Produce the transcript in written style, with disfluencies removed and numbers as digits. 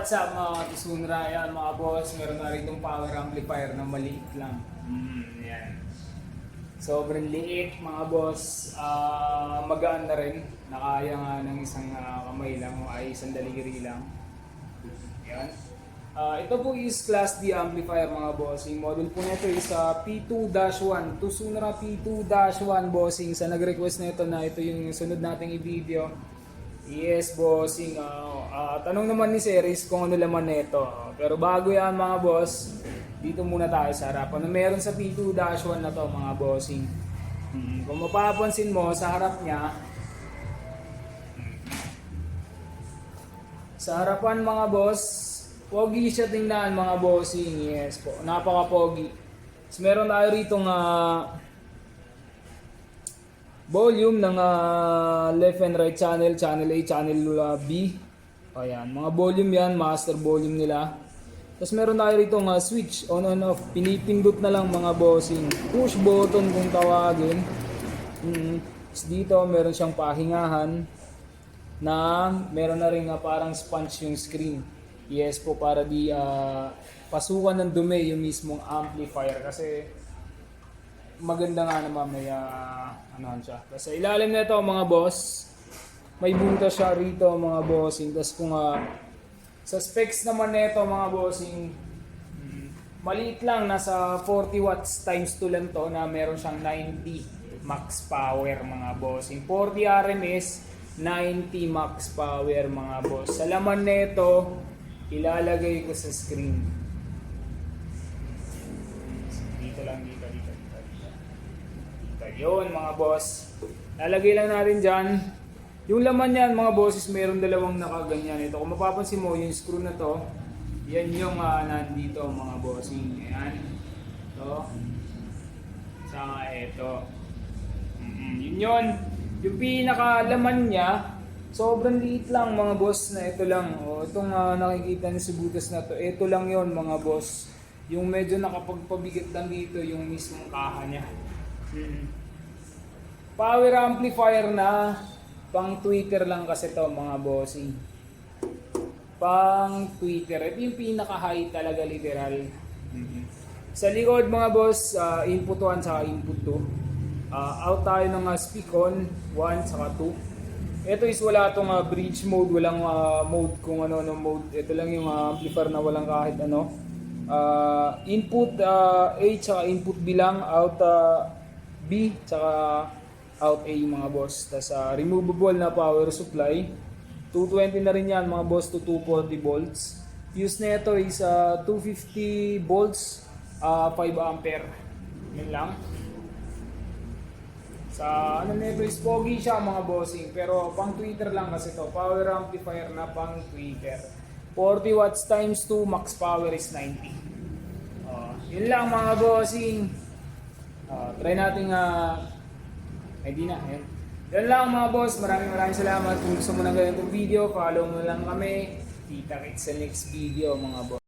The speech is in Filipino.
what's up mga Tisunra? Yan mga boss, meron na rin itong power amplifier na maliit lang. Yan. Sobrang liit mga boss. Magaan na rin. Nakaya nga ng isang kamay lang o ay isang daliri lang. Yan. Ito po is Class D amplifier mga bossing. Model po nito is P2-1. Tisunra P2-1 bossing. Sa nag-request na ito na ito yung sunod nating i-video. Yes, bossing. Tanong naman ni Series kung ano laman nito. Pero bago yan mga boss, dito muna tayo sa harapan. Meron sa P2-1 na to mga bossing. Kung mapapansin mo sa harap niya, sa harapan mga boss, pogi siya tingnan mga bossing. Yes po, napaka-pogi. So, meron tayo rito volume ng left and right channel, channel A, channel B. Ayan, mga volume yan, master volume nila. Tapos meron tayo rito switch, on and off. Pinipindot na lang mga bossing. Push button kung tawagin. Tapos dito meron siyang pahingahan na meron na rin parang sponge yung screen. Yes po, para di pasukan ng dumi yung mismong amplifier kasi maganda nga naman may siya. Tapos sa ilalim nito mga boss, may bunta siya rito mga bossing. Tapos kung sa specs naman nito mga bossing, maliit lang, nasa 40 watts times 2 lang to na meron siyang 90 max power mga bossing. 40 RMS, 90 max power mga boss. Sa laman nito, ilalagay ko sa screen. Dito lang, dito. Yun mga boss, lalagay lang natin dyan yung laman yan mga bosses. Meron dalawang nakaganyan ito. Kung mapapansin mo yung screw na to, yan yung nandito mga bossing. Ayan ito, saka ito. Yun yung pinakalaman niya. Sobrang liit lang mga boss na ito lang. Itong nakikita niyo sa butas na to, ito lang yon mga boss. Yung medyo nakapagpabigat lang dito yung mismong kaha niya. Power amplifier na pang Twitter lang kasi to mga bossing. Pang Twitter. Ito yung pinaka-high talaga literal. Sa likod mga boss, input 1 saka input 2. Out tayo ng speak on 1 saka 2. Ito is wala itong bridge mode, walang mode kung ano mode. Ito lang yung amplifier na walang kahit ano. Input A saka input B lang, out B saka out A mga boss. Tapos removable na power supply, 220 na rin yan mga boss to 240 volts. Fuse na ito is 250 volts, 5 ampere. Yun lang. Sa nito is pogi siya mga bossing, pero pang Twitter lang kasi to. Power amplifier na pang Twitter. 40 watts times 2, max power is 90. Yun lang mga bossing. Try natin di na. Yan lang mga boss. Maraming salamat. Kung gusto mo ng ganitong video, follow mo lang kami. Kita-kits sa next video mga boss.